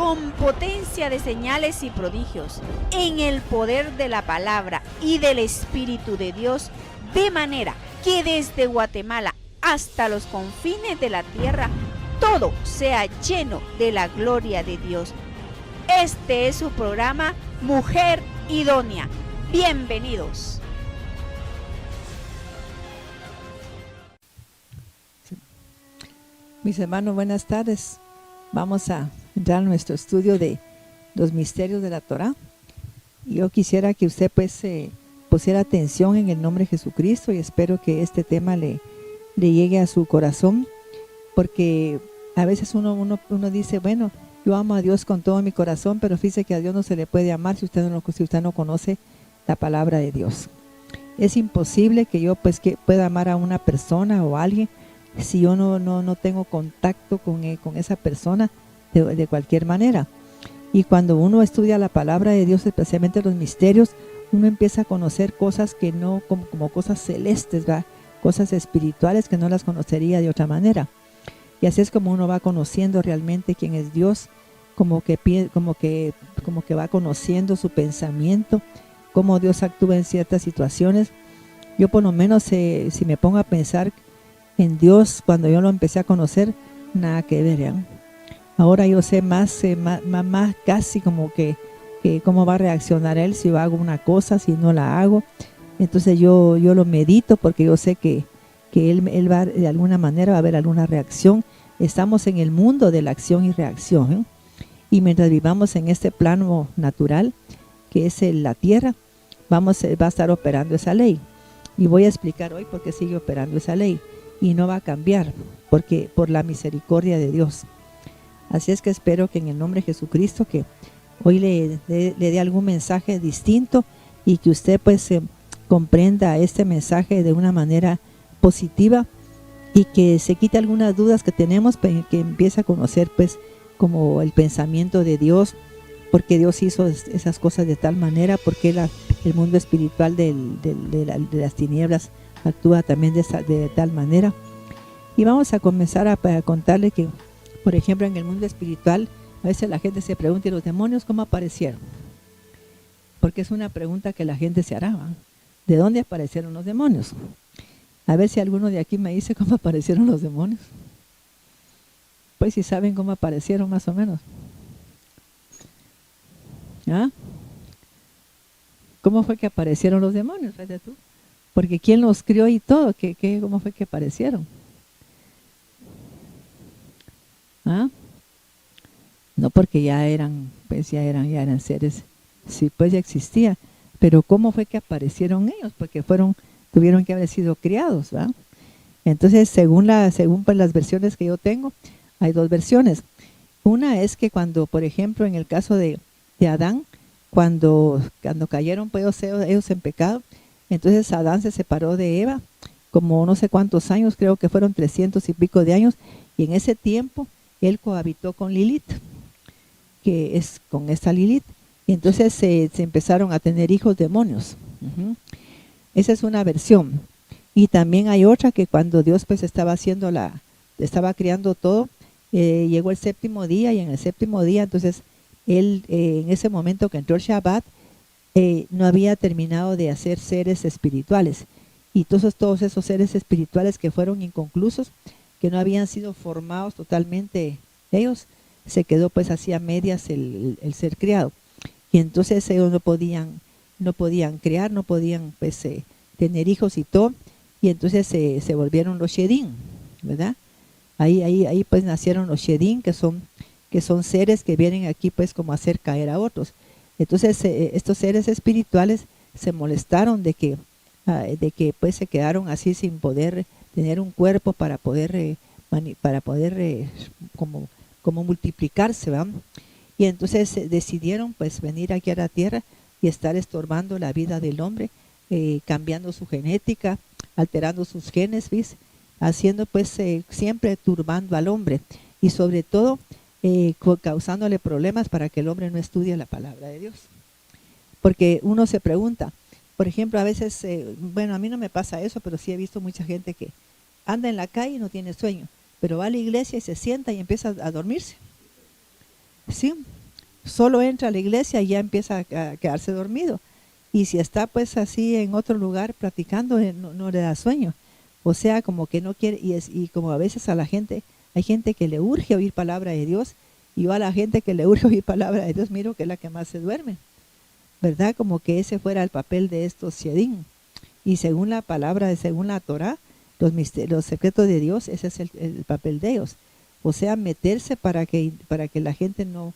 con potencia de señales y prodigios, en el poder de la palabra y del Espíritu de Dios, de manera que desde Guatemala hasta los confines de la tierra, todo sea lleno de la gloria de Dios. Este es su programa Mujer Idónea. Bienvenidos. Mis hermanos, buenas tardes. Vamos a entrar a nuestro estudio de los misterios de la Torá. Yo quisiera que usted pusiera atención en el nombre de Jesucristo y espero que este tema le llegue a su corazón, porque a veces uno dice, bueno, yo amo a Dios con todo mi corazón, pero fíjese que a Dios no se le puede amar si usted no conoce la palabra de Dios. Es imposible que yo que pueda amar a una persona o a alguien si yo no tengo contacto con esa persona de cualquier manera. Y cuando uno estudia la palabra de Dios, especialmente los misterios, uno empieza a conocer cosas que no, como cosas celestes, ¿verdad? Cosas espirituales que no las conocería de otra manera. Y así es como uno va conociendo realmente quién es Dios, como que va conociendo su pensamiento, cómo Dios actúa en ciertas situaciones. Yo por lo menos si me pongo a pensar en Dios, cuando yo lo empecé a conocer, nada que ver, ¿eh? Ahora yo sé más casi como que cómo va a reaccionar Él si yo hago una cosa, si no la hago. Entonces yo lo medito porque yo sé que él va, de alguna manera va a haber alguna reacción. Estamos en el mundo de la acción y reacción, ¿eh? Y mientras vivamos en este plano natural, que es la tierra, va a estar operando esa ley. Y voy a explicar hoy por qué sigue operando esa ley. Y no va a cambiar, porque por la misericordia de Dios. Así es que espero que en el nombre de Jesucristo, que hoy le dé algún mensaje distinto y que usted comprenda este mensaje de una manera positiva y que se quite algunas dudas que tenemos, que empiece a conocer como el pensamiento de Dios, porque Dios hizo esas cosas de tal manera, porque el mundo espiritual de las tinieblas actúa también de tal manera. Y vamos a comenzar a contarle que, por ejemplo, en el mundo espiritual, a veces la gente se pregunta, ¿y los demonios cómo aparecieron? Porque es una pregunta que la gente se hará, ¿va? ¿De dónde aparecieron los demonios? A ver si alguno de aquí me dice cómo aparecieron los demonios. Pues si saben cómo aparecieron más o menos. ¿Ah? ¿Cómo fue que aparecieron los demonios? Fíjate tú. Porque ¿quién los crió y todo? ¿Cómo fue que aparecieron? ¿Ah? No porque ya eran seres, sí, pues ya existía, pero ¿cómo fue que aparecieron ellos? Porque tuvieron que haber sido criados, ¿verdad? Entonces, según las versiones que yo tengo, hay dos versiones. Una es que cuando, por ejemplo, en el caso de Adán, cuando cayeron ellos en pecado, entonces Adán se separó de Eva, como no sé cuántos años, creo que fueron 300 y pico de años, y en ese tiempo él cohabitó con Lilith, que es con esta Lilith, y entonces se empezaron a tener hijos demonios. Esa es una versión. Y también hay otra que cuando Dios estaba creando todo, llegó el séptimo día, y en el séptimo día entonces él, en ese momento que entró el Shabbat, no había terminado de hacer seres espirituales, y todos esos seres espirituales que fueron inconclusos, que no habían sido formados totalmente ellos, se quedó así a medias el ser creado, y entonces ellos no podían crear, no podían tener hijos y todo, y entonces se volvieron los Shedim, ¿verdad? Ahí nacieron los Shedim, que son seres que vienen aquí como a hacer caer a otros. Entonces estos seres espirituales se molestaron de que se quedaron así sin poder tener un cuerpo para poder como multiplicarse, ¿verdad? Y entonces decidieron venir aquí a la tierra y estar estorbando la vida del hombre, cambiando su genética, alterando sus genes, ¿ves? Haciendo siempre turbando al hombre, y sobre todo causándole problemas para que el hombre no estudie la palabra de Dios. Porque uno se pregunta, por ejemplo, a veces, a mí no me pasa eso, pero sí he visto mucha gente que anda en la calle y no tiene sueño, pero va a la iglesia y se sienta y empieza a dormirse. ¿sí? Solo entra a la iglesia y ya empieza a quedarse dormido. Y si está pues así en otro lugar practicando, no le da sueño. O sea, como que no quiere, y como a veces a la gente, hay gente que le urge oír palabra de Dios, y yo a la gente que le urge oír palabra de Dios miro que es la que más se duerme, ¿verdad? Como que ese fuera el papel de estos Shedim. Y según la palabra, según la Torah, los secretos de Dios, ese es el papel de ellos. O sea, meterse para que la gente no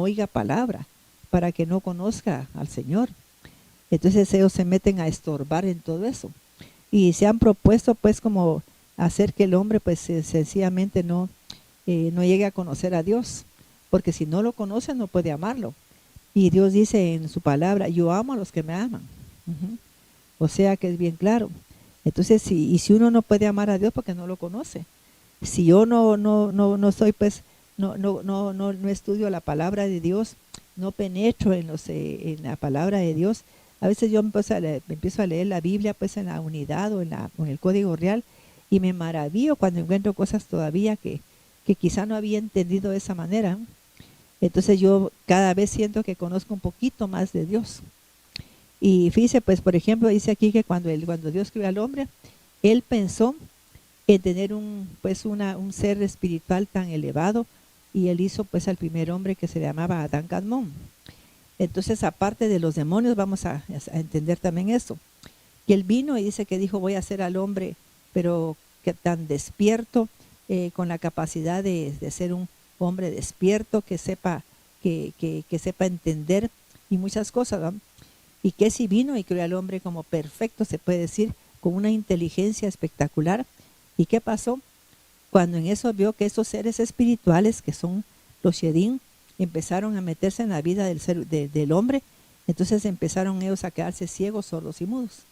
oiga palabra, para que no conozca al Señor. Entonces ellos se meten a estorbar en todo eso. Y se han propuesto pues como hacer que el hombre pues sencillamente no llegue a conocer a Dios. Porque si no lo conoce no puede amarlo. Y Dios dice en su palabra, yo amo a los que me aman. O sea que es bien claro. Entonces, si uno no puede amar a Dios porque no lo conoce. Si yo no soy pues, no estudio la palabra de Dios, no penetro en la palabra de Dios. A veces yo empiezo a leer la Biblia pues en la unidad o en el código real y me maravillo cuando encuentro cosas todavía que quizá no había entendido de esa manera. Entonces yo cada vez siento que conozco un poquito más de Dios. Y fíjese, pues por ejemplo, dice aquí que cuando Dios creó al hombre, Él pensó en tener un ser espiritual tan elevado, y Él hizo pues al primer hombre que se llamaba Adán Kadmón. Entonces, aparte de los demonios, vamos a entender también esto, que Él vino y dice que dijo, voy a hacer al hombre, pero que tan despierto, con la capacidad de ser un hombre despierto, que sepa entender y muchas cosas, ¿no? Y que si vino y creó al hombre como perfecto, se puede decir, con una inteligencia espectacular. ¿Y qué pasó? Cuando en eso vio que esos seres espirituales, que son los Shedim, empezaron a meterse en la vida del hombre, entonces empezaron ellos a quedarse ciegos, sordos y mudos.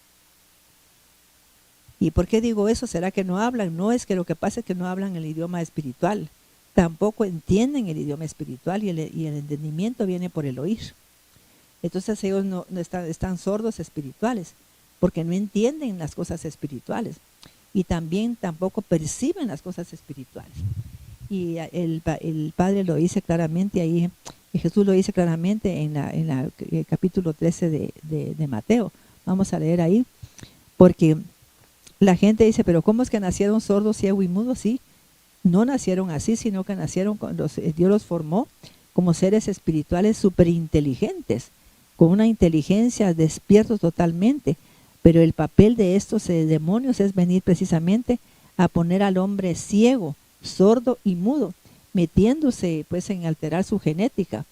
¿Y por qué digo eso? ¿Será que no hablan? No, es que lo que pasa es que no hablan el idioma espiritual. Tampoco entienden el idioma espiritual, y el entendimiento viene por el oír. Entonces ellos no están sordos espirituales, porque no entienden las cosas espirituales. Y también tampoco perciben las cosas espirituales. Y el Padre lo dice claramente ahí, y Jesús lo dice claramente en el capítulo 13 de Mateo. Vamos a leer ahí, porque la gente dice, pero ¿cómo es que nacieron sordos, ciegos y mudos? Sí, no nacieron así, sino que nacieron, Dios los formó como seres espirituales súper inteligentes, con una inteligencia, despiertos totalmente. Pero el papel de estos demonios es venir precisamente a poner al hombre ciego, sordo y mudo, metiéndose pues en alterar su genética.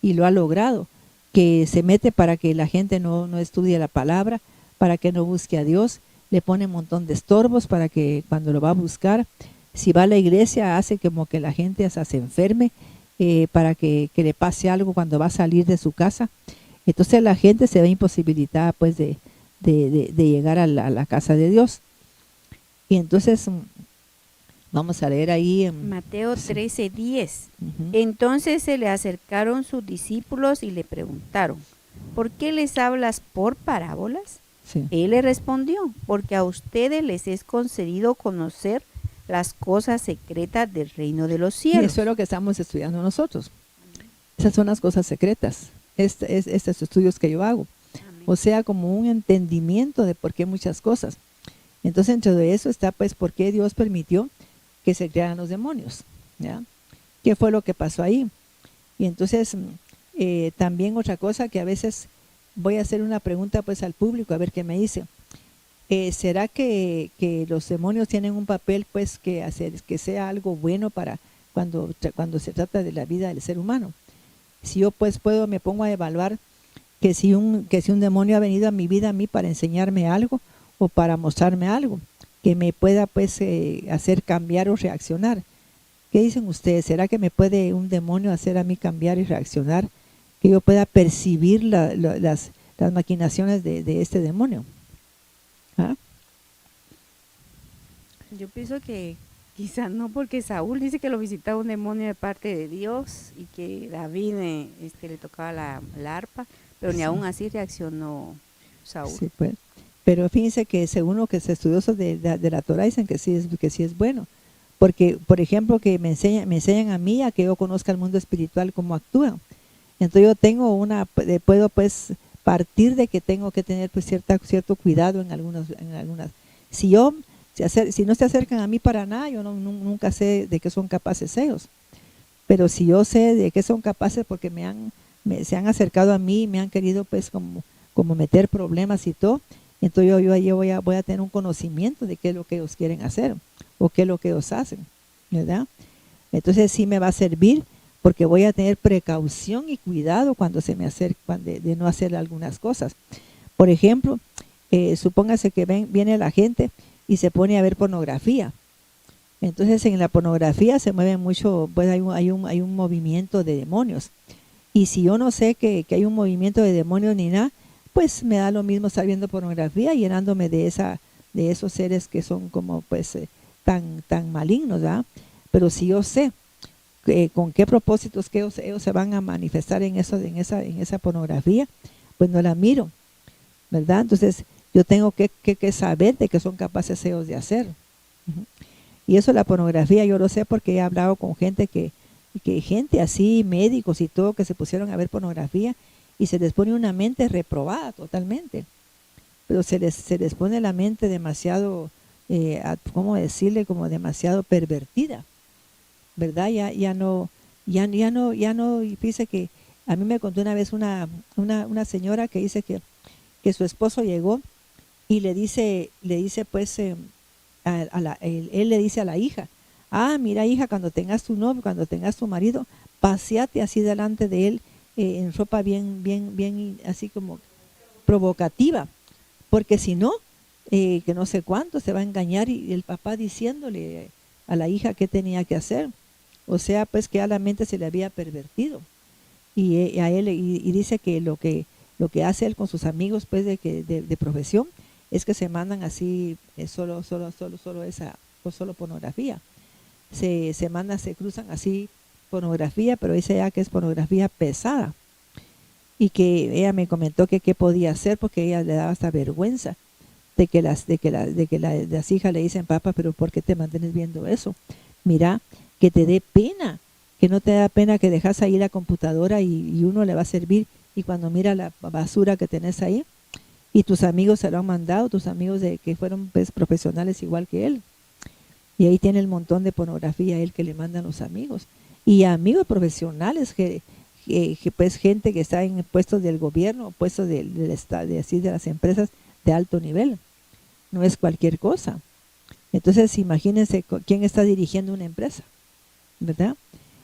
Y lo ha logrado, que se mete para que la gente no estudie la palabra, para que no busque a Dios, le pone un montón de estorbos para que cuando lo va a buscar, si va a la iglesia, hace como que la gente se enferme, para que le pase algo cuando va a salir de su casa. Entonces la gente se ve imposibilitada pues de llegar a la casa de Dios. Y entonces vamos a leer ahí en Mateo 13:10. Uh-huh. Entonces se le acercaron sus discípulos y le preguntaron, ¿por qué les hablas por parábolas? Sí. Él le respondió, porque a ustedes les es concedido conocer las cosas secretas del reino de los cielos. Y eso es lo que estamos estudiando nosotros. Esas son las cosas secretas, estos estudios que yo hago. Amén. O sea, como un entendimiento de por qué muchas cosas. Entonces, dentro de eso está pues por qué Dios permitió que se crearan los demonios, ¿ya? ¿Qué fue lo que pasó ahí? Y entonces, también otra cosa que a veces voy a hacer una pregunta pues al público, a ver qué me dice. ¿Será que los demonios tienen un papel pues que hacer que sea algo bueno para cuando se trata de la vida del ser humano? Si yo pues me pongo a evaluar que si un demonio ha venido a mi vida a mí para enseñarme algo o para mostrarme algo que me pueda pues hacer cambiar o reaccionar. ¿Qué dicen ustedes? ¿Será que me puede un demonio hacer a mí cambiar y reaccionar? Que yo pueda percibir las maquinaciones de este demonio. ¿Ah? Yo pienso que quizás no, porque Saúl dice que lo visitaba un demonio de parte de Dios y que David le tocaba la arpa, pero ni Sí. aún así reaccionó Saúl. Sí, pues. Pero fíjense que según lo que se estudiosos de la Torah dicen que sí es bueno, porque, por ejemplo, que me enseñan a mí a que yo conozca el mundo espiritual, cómo actúan. Entonces yo tengo puedo pues partir de que tengo que tener pues cierto cuidado en algunas. Si no se acercan a mí para nada, yo nunca sé de qué son capaces ellos. Pero si yo sé de qué son capaces porque se han acercado a mí, me han querido pues como meter problemas y todo, entonces yo voy a tener un conocimiento de qué es lo que ellos quieren hacer o qué es lo que ellos hacen, ¿verdad? Entonces sí me va a servir porque voy a tener precaución y cuidado cuando se me acercan de no hacer algunas cosas. Por ejemplo, supóngase que viene la gente y se pone a ver pornografía. Entonces en la pornografía se mueve mucho, pues hay un movimiento de demonios. Y si yo no sé que hay un movimiento de demonios ni nada, pues me da lo mismo estar viendo pornografía, llenándome de esos seres que son como pues tan malignos, ¿verdad? Pero si yo sé con qué propósitos que ellos se van a manifestar en esa pornografía, pues no la miro, ¿verdad? Entonces yo tengo que saber de qué son capaces ellos de hacer. Y eso, la pornografía, yo lo sé porque he hablado con gente gente así, médicos y todo, que se pusieron a ver pornografía y se les pone una mente reprobada totalmente. Pero se les pone la mente demasiado, ¿cómo decirle? Como demasiado pervertida, ¿verdad? Ya no, y fíjese que a mí me contó una vez una señora que dice que su esposo llegó y le dice pues, él le dice a la hija, mira hija, cuando tengas tu novio, cuando tengas tu marido, paseate así delante de él en ropa bien así como provocativa, porque si no, que no sé cuánto se va a engañar, y el papá diciéndole a la hija qué tenía que hacer. O sea, pues que a la mente se le había pervertido. Y a él, y dice que lo que hace él con sus amigos pues de profesión es que se mandan así solo pornografía. Se cruzan así pornografía, pero dice ya que es pornografía pesada. Y que ella me comentó que qué podía hacer porque ella le daba hasta vergüenza de que las hijas le dicen, papá, pero ¿por qué te mantienes viendo eso? Mira, que te dé pena, que no te da pena que dejas ahí la computadora y uno le va a servir, y cuando mira la basura que tenés ahí, y tus amigos se lo han mandado, tus amigos que fueron pues profesionales igual que él, y ahí tiene el montón de pornografía él que le mandan los amigos, y amigos profesionales que pues gente que está en puestos del gobierno, puestos del estado, de las empresas de alto nivel, no es cualquier cosa. Entonces imagínense quién está dirigiendo una empresa, ¿verdad?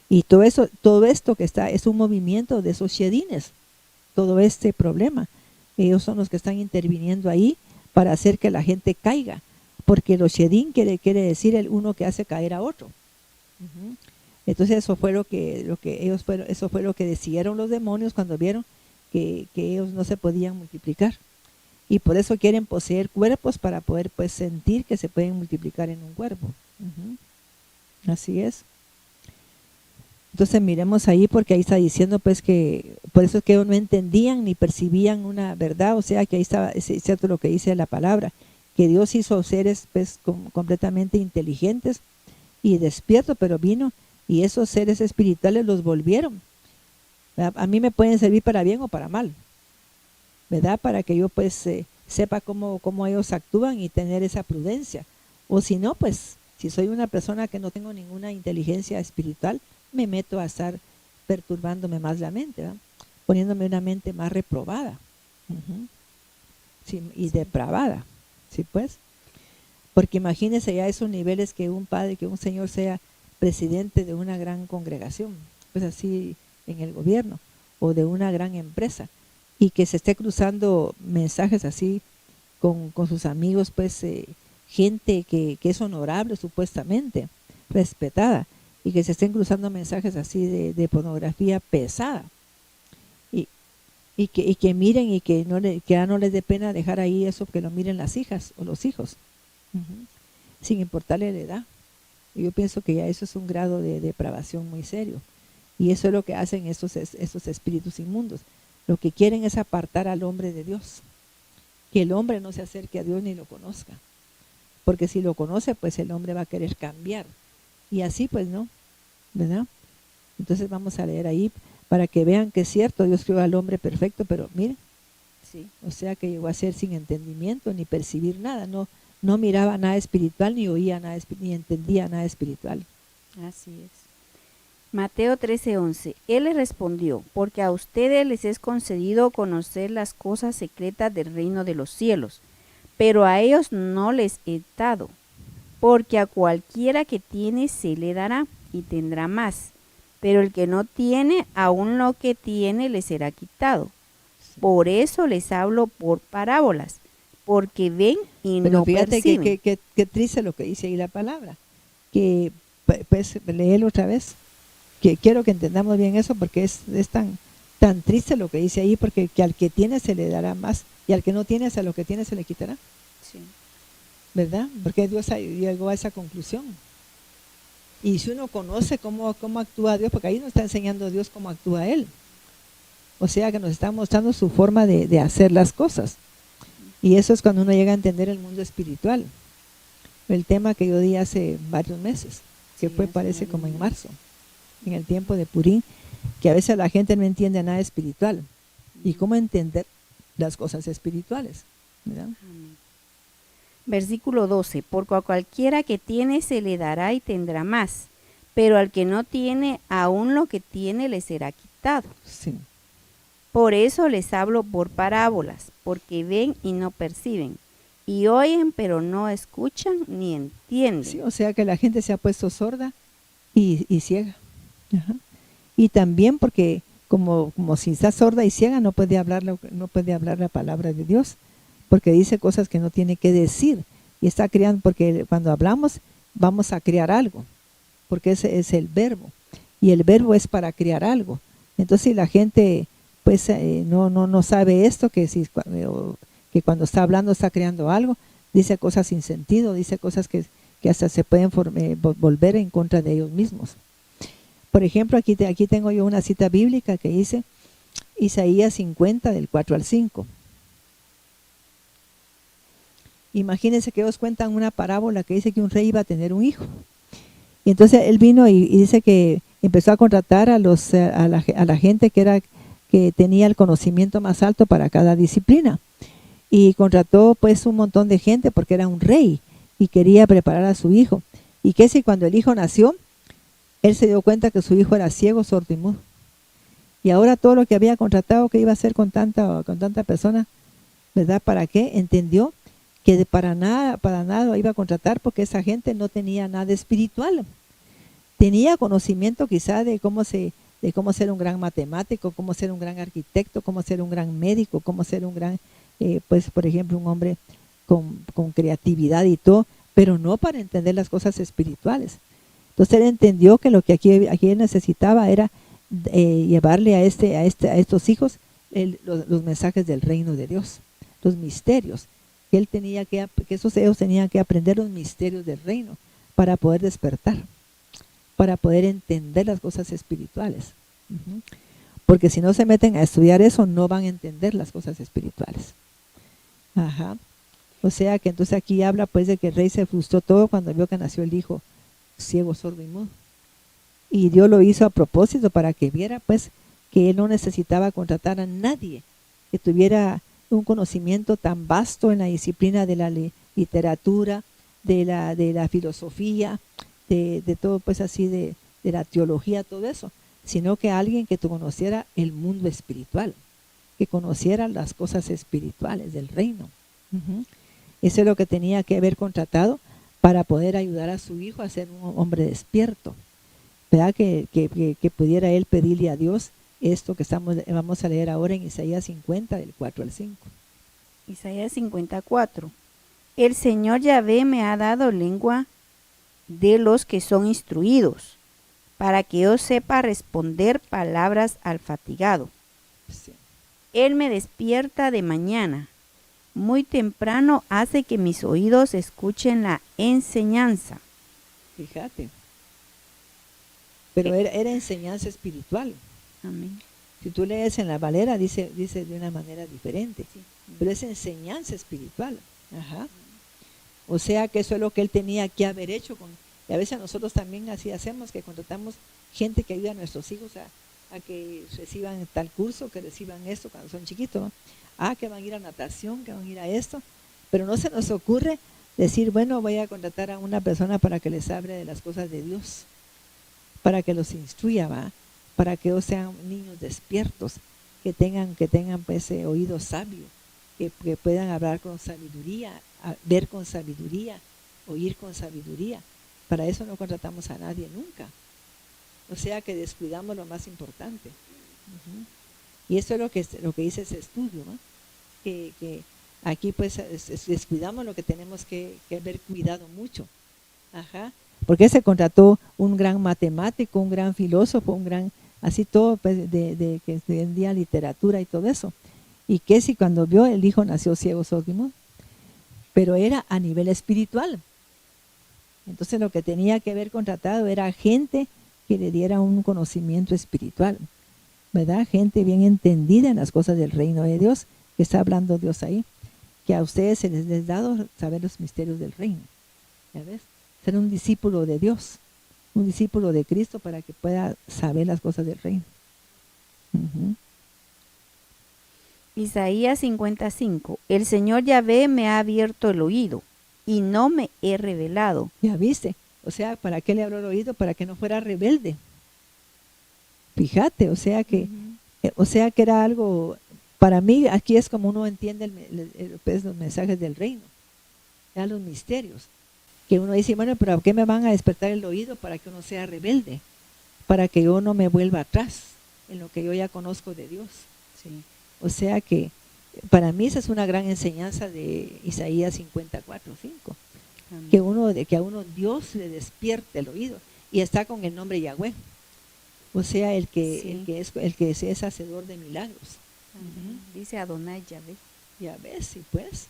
Y todo esto que está es un movimiento de esos shedines, todo este problema. Ellos son los que están interviniendo ahí para hacer que la gente caiga, porque los shedin quiere decir el uno que hace caer a otro. Entonces eso fue lo que ellos fueron, eso fue lo que decidieron los demonios cuando vieron que ellos no se podían multiplicar. Y por eso quieren poseer cuerpos para poder pues sentir que se pueden multiplicar en un cuerpo. Así es. Entonces miremos ahí, porque ahí está diciendo pues que por eso es que ellos no entendían ni percibían una verdad. O sea que ahí estaba, es cierto lo que dice la palabra, que Dios hizo seres pues completamente inteligentes y despiertos, pero vino y esos seres espirituales los volvieron. A mí me pueden servir para bien o para mal, ¿verdad? Para que yo pues sepa cómo ellos actúan y tener esa prudencia. O si no, pues si soy una persona que no tengo ninguna inteligencia espiritual, me meto a estar perturbándome más la mente, ¿verdad? Poniéndome una mente más reprobada sí, y depravada, ¿sí pues? Porque imagínense ya esos niveles que un padre, que un señor sea presidente de una gran congregación, pues así en el gobierno, o de una gran empresa, y que se esté cruzando mensajes así con sus amigos, pues gente que es honorable supuestamente, respetada, y que se estén cruzando mensajes así de pornografía pesada, y que miren y que ya no les dé pena dejar ahí eso, que lo miren las hijas o los hijos, sin importarle la edad. Yo pienso que ya eso es un grado de depravación muy serio, y eso es lo que hacen estos espíritus inmundos. Lo que quieren es apartar al hombre de Dios, que el hombre no se acerque a Dios ni lo conozca, porque si lo conoce, pues el hombre va a querer cambiar, Y así pues no, ¿verdad? Entonces vamos a leer ahí para que vean que es cierto, Dios creó al hombre perfecto, pero miren, Sí. o sea que llegó a ser sin entendimiento ni percibir nada, no miraba nada espiritual, ni oía nada, ni entendía nada espiritual. Así es. Mateo 13:11. Él les respondió, porque a ustedes les es concedido conocer las cosas secretas del reino de los cielos, pero a ellos no les he dado, porque a cualquiera que tiene se le dará y tendrá más, pero el que no tiene, aún lo que tiene le será quitado. Por eso les hablo por parábolas, porque ven y Pero no fíjate perciben. que triste lo que dice ahí la palabra, que pues léelo otra vez, que quiero que entendamos bien eso porque es tan triste lo que dice ahí, porque que al que tiene se le dará más y al que no tiene, a lo que tiene se le quitará, Sí. ¿verdad? Porque Dios llegó a esa conclusión. Y si uno conoce cómo actúa Dios, porque ahí nos está enseñando Dios cómo actúa Él, o sea que nos está mostrando su forma de hacer las cosas. Y eso es cuando uno llega a entender el mundo espiritual. El tema que yo di hace varios meses, que Sí, fue hace parece varios como en meses. marzo, en el tiempo de Purín, que a veces la gente no entiende nada espiritual. Y cómo entender las cosas espirituales, ¿verdad? Amén. Versículo 12. Porque a cualquiera que tiene se le dará y tendrá más, pero al que no tiene, aún lo que tiene le será quitado. Sí. Por eso les hablo por parábolas, porque ven y no perciben, y oyen pero no escuchan ni entienden. Sí, o sea que la gente se ha puesto sorda y ciega. Ajá. Y también porque como si está sorda y ciega no puede hablar la palabra de Dios, porque dice cosas que no tiene que decir y está creando, porque cuando hablamos vamos a crear algo, porque ese es el verbo y el verbo es para crear algo. Entonces si la gente pues no sabe esto, que que cuando está hablando está creando algo, dice cosas sin sentido, dice cosas que hasta se pueden volver en contra de ellos mismos. Por ejemplo, aquí tengo yo una cita bíblica que dice Isaías 50 del 4 al 5. Imagínense que ellos cuentan una parábola que dice que un rey iba a tener un hijo. Y entonces él vino y dice que empezó a contratar a la gente que tenía el conocimiento más alto para cada disciplina. Y contrató pues un montón de gente porque era un rey y quería preparar a su hijo. Y que si cuando el hijo nació, él se dio cuenta que su hijo era ciego, sordo y mudo. Y ahora todo lo que había contratado, que iba a hacer con tanta persona, ¿verdad? ¿Para qué? Entendió que para nada lo iba a contratar porque esa gente no tenía nada espiritual. Tenía conocimiento quizá de cómo ser un gran matemático, cómo ser un gran arquitecto, cómo ser un gran médico, cómo ser un gran, pues por ejemplo, un hombre con creatividad y todo, pero no para entender las cosas espirituales. Entonces él entendió que lo que aquí él necesitaba era llevarle a estos hijos los mensajes del reino de Dios, los misterios. Que ellos tenían que aprender los misterios del reino para poder despertar, para poder entender las cosas espirituales. Porque si no se meten a estudiar eso, no van a entender las cosas espirituales. Ajá. O sea que entonces aquí habla pues de que el rey se frustró todo cuando vio que nació el hijo ciego, sordo y mudo. Y Dios lo hizo a propósito para que viera pues que él no necesitaba contratar a nadie que tuviera un conocimiento tan vasto en la disciplina de la literatura, de la filosofía, de todo pues así de la teología, todo eso, sino que alguien que conociera el mundo espiritual, que conociera las cosas espirituales del reino. Eso es lo que tenía que haber contratado para poder ayudar a su hijo a ser un hombre despierto, ¿verdad? Que pudiera él pedirle a Dios esto que vamos a leer ahora en Isaías 50 del 4 al 5. Isaías 54. El Señor Yahvé me ha dado lengua de los que son instruidos, para que yo sepa responder palabras al fatigado. Sí. Él me despierta de mañana, muy temprano hace que mis oídos escuchen la enseñanza. Fíjate. Pero era enseñanza espiritual. Amén. Si tú lees en la Valera, dice de una manera diferente. Sí. Pero es enseñanza espiritual. Ajá. O sea que eso es lo que él tenía que haber hecho Y a veces nosotros también así hacemos, que contratamos gente que ayuda a nuestros hijos a que reciban tal curso, que reciban esto cuando son chiquitos, ¿no? Que van a ir a natación, que van a ir a esto, pero no se nos ocurre decir, bueno, voy a contratar a una persona para que les hable de las cosas de Dios, para que los instruya, ¿va? Para que ellos sean niños despiertos, que tengan pues oído sabio, que puedan hablar con sabiduría, ver con sabiduría, oír con sabiduría. Para eso no contratamos a nadie nunca. O sea que descuidamos lo más importante. Y eso es lo que dice ese estudio, ¿no? Que aquí pues descuidamos lo que tenemos que haber cuidado mucho. Porque se contrató un gran matemático, un gran filósofo, un gran, así todo, pues, de que vendía literatura y todo eso. Y que si cuando vio el hijo nació ciego, sordo, pero era a nivel espiritual. Entonces lo que tenía que haber contratado era gente que le diera un conocimiento espiritual, ¿verdad? Gente bien entendida en las cosas del reino de Dios, que está hablando Dios ahí, que a ustedes se les ha dado saber los misterios del reino, ¿ya ves? Ser un discípulo de Dios, un discípulo de Cristo para que pueda saber las cosas del reino. Isaías 55. El Señor Yahvé me ha abierto el oído y no me he revelado. Ya viste, o sea, ¿para qué le abrió el oído? Para que no fuera rebelde. Fíjate, o sea que era algo, para mí aquí es como uno entiende pues, los mensajes del reino, ya los misterios, que uno dice, bueno, pero ¿a qué me van a despertar el oído? Para que uno sea rebelde, para que yo no me vuelva atrás en lo que yo ya conozco de Dios. Sí. O sea que para mí esa es una gran enseñanza de Isaías 54:5, que a uno Dios le despierte el oído, y está con el nombre Yahweh, o sea el que es hacedor de milagros. Dice Adonai Yahvé. Ya ves, sí, pues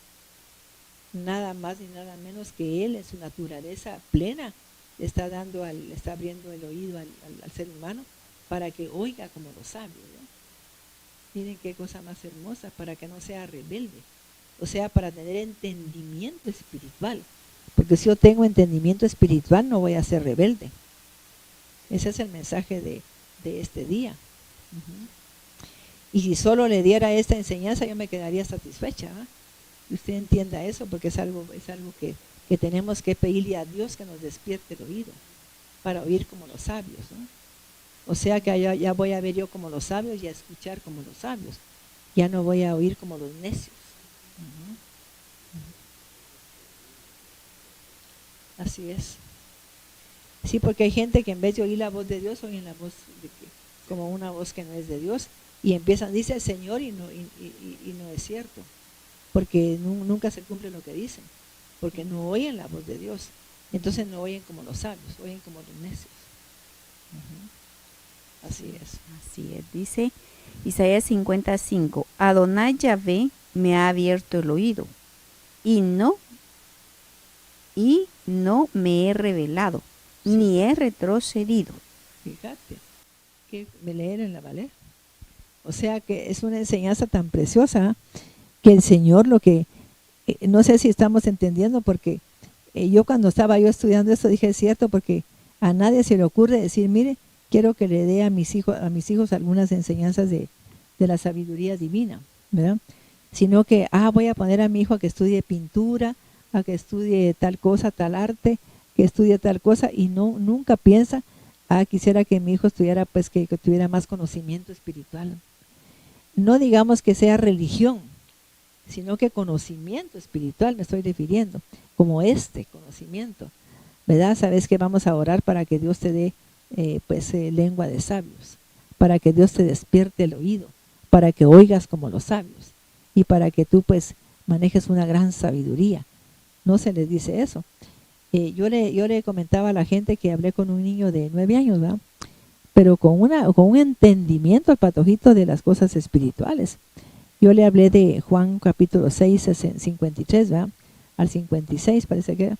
nada más ni nada menos que él en su naturaleza plena le está abriendo el oído al ser humano para que oiga como los sabios, ¿no? Miren qué cosa más hermosa, para que no sea rebelde, o sea, para tener entendimiento espiritual, porque si yo tengo entendimiento espiritual no voy a ser rebelde. Ese es el mensaje de este día. Y si solo le diera esta enseñanza yo me quedaría satisfecha, ¿eh? Y usted entienda eso, porque es algo que tenemos que pedirle a Dios, que nos despierte el oído para oír como los sabios, ¿no? O sea que ya voy a ver yo como los sabios y a escuchar como los sabios. Ya no voy a oír como los necios. Así es. Sí, porque hay gente que en vez de oír la voz de Dios, oyen la voz como una voz que no es de Dios. Y empiezan, dice el Señor, y no es cierto. Porque nunca se cumple lo que dicen. Porque no oyen la voz de Dios. Entonces no oyen como los sabios, oyen como los necios. Así es. Así es, dice Isaías 55, Adonai Yahvé me ha abierto el oído y no me he revelado, ni he retrocedido. Fíjate, que me leer en la Valera. O sea que es una enseñanza tan preciosa, que el Señor lo que, no sé si estamos entendiendo, porque yo cuando estaba yo estudiando esto dije, es cierto, porque a nadie se le ocurre decir, mire, quiero que le dé a mis hijos algunas enseñanzas de la sabiduría divina, ¿verdad? Sino que, voy a poner a mi hijo a que estudie pintura, a que estudie tal cosa, tal arte, que estudie tal cosa, y nunca piensa, quisiera que mi hijo estudiara, pues que tuviera más conocimiento espiritual. No digamos que sea religión, sino que conocimiento espiritual me estoy refiriendo, como este conocimiento, ¿verdad? Sabes que vamos a orar para que Dios te dé lengua de sabios, para que Dios te despierte el oído, para que oigas como los sabios y para que tú pues manejes una gran sabiduría. No se les dice eso. Yo le comentaba a la gente que hablé con un niño de 9 años, ¿verdad? Pero con un entendimiento al patojito de las cosas espirituales. Yo le hablé de Juan capítulo 6, 53, ¿verdad? Al 56 parece que era.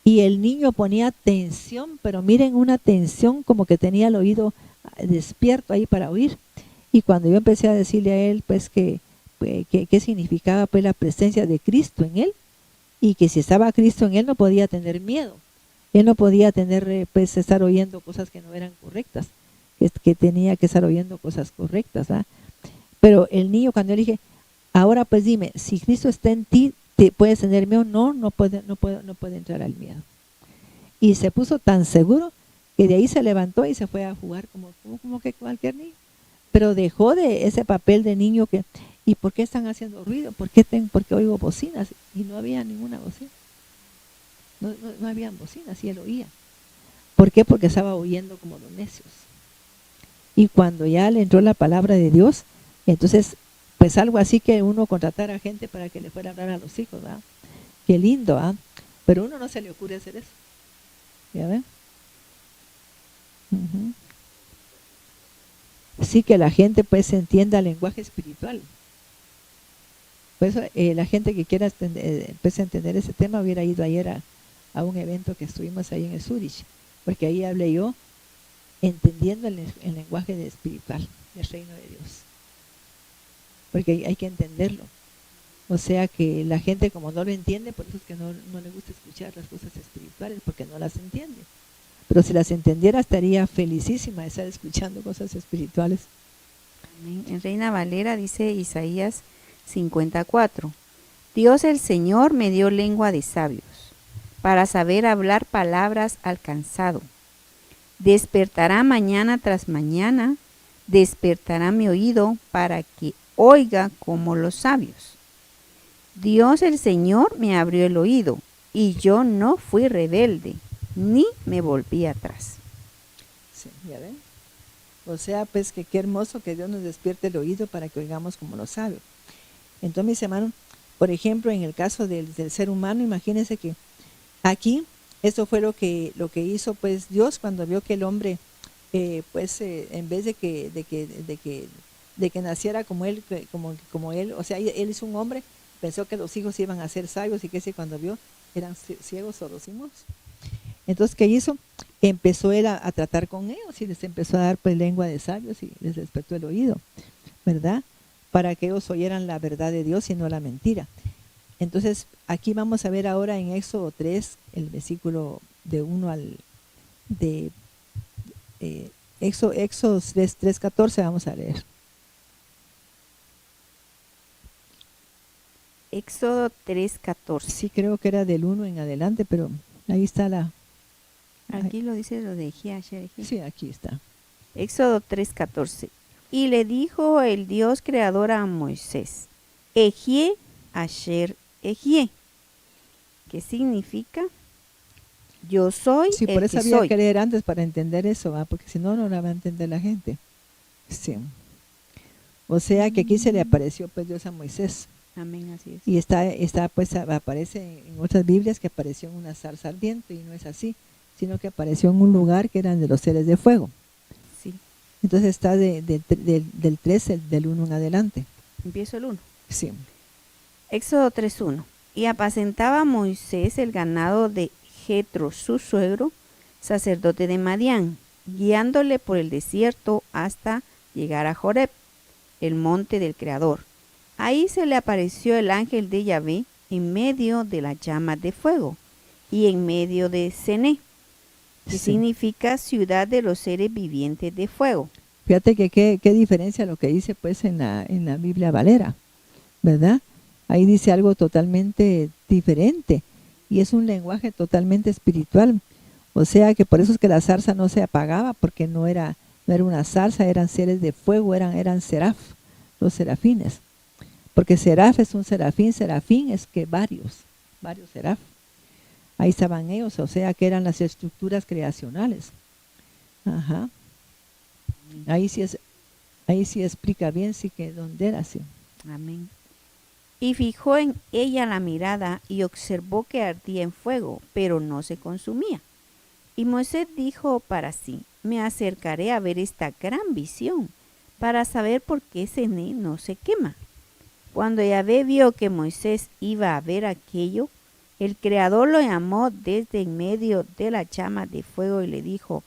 Y el niño ponía atención, pero miren, una atención como que tenía el oído despierto ahí para oír. Y cuando yo empecé a decirle a él, pues, qué significaba pues la presencia de Cristo en él, y que si estaba Cristo en él no podía tener miedo. Él no podía tener, pues, estar oyendo cosas que no eran correctas, que tenía que estar oyendo cosas correctas, ¿ah? Pero el niño, cuando yo le dije, ahora pues dime, si Cristo está en ti, ¿te puedes tener miedo? No puede entrar al miedo. Y se puso tan seguro que de ahí se levantó y se fue a jugar como que cualquier niño. Pero dejó de ese papel de niño que, ¿y por qué están haciendo ruido? ¿Por qué oigo bocinas? Y no había ninguna bocina. No habían bocinas y él oía. ¿Por qué? Porque estaba oyendo como los necios. Y cuando ya le entró la palabra de Dios, entonces, pues algo así que uno contratara a gente para que le fuera a hablar a los hijos, ¿verdad? Qué lindo, ¿ah? Pero a uno no se le ocurre hacer eso. ¿Ya ven? Sí, que la gente pues entienda el lenguaje espiritual. Por eso la gente que quiera pues, entender ese tema hubiera ido ayer a un evento que estuvimos ahí en el Zurich, porque ahí hablé yo entendiendo el lenguaje espiritual del reino de Dios, porque hay que entenderlo. O sea que la gente como no lo entiende, por eso es que no le gusta escuchar las cosas espirituales, porque no las entiende. Pero si las entendiera, estaría felicísima de estar escuchando cosas espirituales. En Reina Valera dice Isaías 54, Dios el Señor me dio lengua de sabios, para saber hablar palabras al cansado. Despertará mañana tras mañana, despertará mi oído para que oiga como los sabios. Dios el Señor me abrió el oído, y yo no fui rebelde, ni me volví atrás. Sí, ¿ya ven? O sea, pues que qué hermoso que Dios nos despierte el oído para que oigamos como los sabios. Entonces, mis hermanos, por ejemplo, en el caso del ser humano, imagínense que aquí, esto fue lo que hizo pues Dios cuando vio que el hombre, en vez de que naciera como él, o sea, él es un hombre, pensó que los hijos iban a ser sabios y que cuando vio eran ciegos, sordos y mudos. Entonces, ¿qué hizo? Empezó él a tratar con ellos y les empezó a dar pues lengua de sabios y les despertó el oído, ¿verdad? Para que ellos oyeran la verdad de Dios y no la mentira. Entonces, aquí vamos a ver ahora en Éxodo 3, el versículo de 1 al... Éxodo 3, 14, vamos a leer. Éxodo 3:14. Sí, creo que era del 1 en adelante, pero ahí está la... Aquí lo dice lo de Ejie. Sí, aquí está. Éxodo 3:14. Y le dijo el Dios creador a Moisés, Ejie, Asher, Ejie. ¿Qué significa? Yo soy sí, el por eso que había soy. que leer antes para entender eso, ¿va? Porque si no, no la va a entender la gente. Sí. O sea que aquí se le apareció pues Dios a Moisés. Amén, así es. Y está pues aparece en otras Biblias que apareció en una zarza ardiente y no es así, sino que apareció en un lugar que eran de los seres de fuego. Sí. Entonces está del 3, del 1 en adelante. Empiezo el 1. Sí. Éxodo 3:1. Y apacentaba Moisés el ganado de Jetro, su suegro, sacerdote de Madián, guiándole por el desierto hasta llegar a Joreb, el monte del Creador. Ahí se le apareció el ángel de Yahvé en medio de las llamas de fuego y en medio de Cené, que significa ciudad de los seres vivientes de fuego. Fíjate que qué diferencia lo que dice pues en la Biblia Valera, ¿verdad? Ahí dice algo totalmente diferente y es un lenguaje totalmente espiritual. O sea que por eso es que la zarza no se apagaba, porque no era una zarza, eran seres de fuego, eran seraf, los serafines. Porque seraf es un serafín es que varios seraf. Ahí estaban ellos, o sea que eran las estructuras creacionales. Ajá. Ahí sí explica bien, sí que dónde era así. Amén. Y fijó en ella la mirada y observó que ardía en fuego, pero no se consumía. Y Moisés dijo para sí, me acercaré a ver esta gran visión, para saber por qué Cené no se quema. Cuando Yahvé vio que Moisés iba a ver aquello, el Creador lo llamó desde en medio de la llama de fuego y le dijo,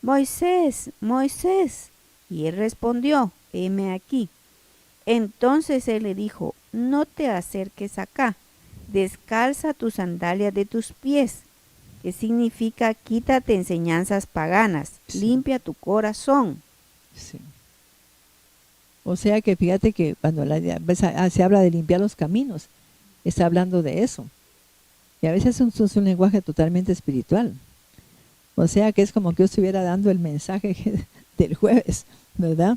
Moisés, Moisés. Y él respondió, heme aquí. Entonces él le dijo, no te acerques acá, descalza tus sandalias de tus pies, que significa quítate enseñanzas paganas, Sí. limpia tu corazón. Sí. O sea que fíjate que cuando se habla de limpiar los caminos, está hablando de eso. Y a veces es un lenguaje totalmente espiritual. O sea que es como que yo estuviera dando el mensaje del jueves, ¿verdad?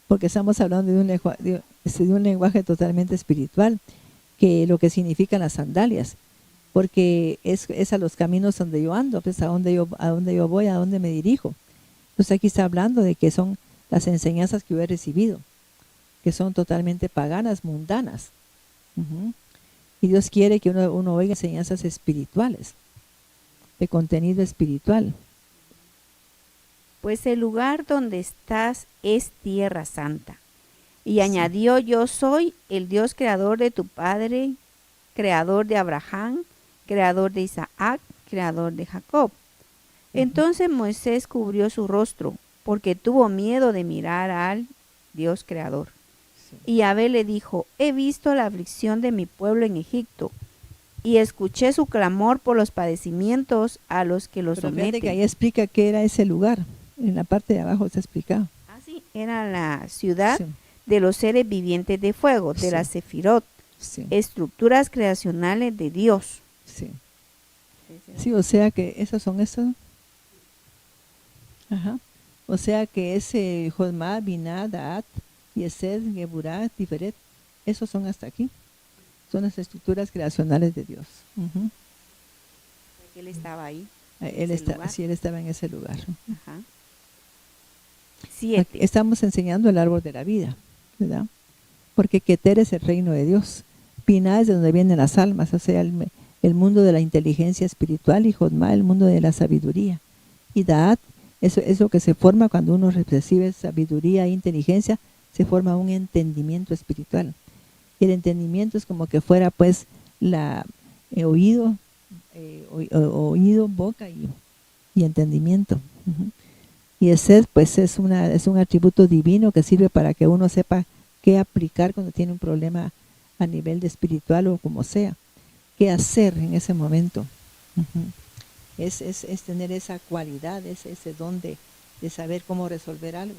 Porque estamos hablando de un lenguaje totalmente espiritual, que lo que significan las sandalias, porque es a los caminos donde yo ando, pues a donde yo voy, a donde me dirijo. Entonces aquí está hablando de que son las enseñanzas que yo he recibido, que son totalmente paganas, mundanas. Ujú. Y Dios quiere que uno oiga enseñanzas espirituales, de contenido espiritual. Pues el lugar donde estás es tierra santa. Y Sí. añadió, yo soy el Dios creador de tu padre, creador de Abraham, creador de Isaac, creador de Jacob. Entonces Moisés cubrió su rostro, porque tuvo miedo de mirar al Dios creador. Sí. Y Yahvé le dijo, he visto la aflicción de mi pueblo en Egipto, y escuché su clamor por los padecimientos a los que los Pero fíjate que someten. ahí explica qué era ese lugar. En la parte de abajo está explicado. Así era la ciudad Sí. de los seres vivientes de fuego, de Sí. la Sefirot, Sí. estructuras creacionales de Dios. Sí. Sí, o sea que esos son esos. Ajá. O sea que ese Jodma, Binah, Daat, Yesed, Geburah, Tiferet, esos son hasta aquí. Son las estructuras creacionales de Dios. Ujú. Él estaba ahí. Él ese lugar. sí, él estaba en ese lugar. Ajá. 7. Estamos enseñando el árbol de la vida, ¿verdad? Porque Keter es el reino de Dios. Binah es de donde vienen las almas, o sea, el mundo de la inteligencia espiritual, y Jodma, el mundo de la sabiduría. Y Daat, eso es lo que se forma cuando uno recibe sabiduría e inteligencia, se forma un entendimiento espiritual. Y el entendimiento es como que fuera pues oído, boca y entendimiento. Ujú. Y ese pues es un atributo divino que sirve para que uno sepa qué aplicar cuando tiene un problema a nivel de espiritual o como sea, qué hacer en ese momento. Ujú. Es tener esa cualidad, ese don de saber cómo resolver algo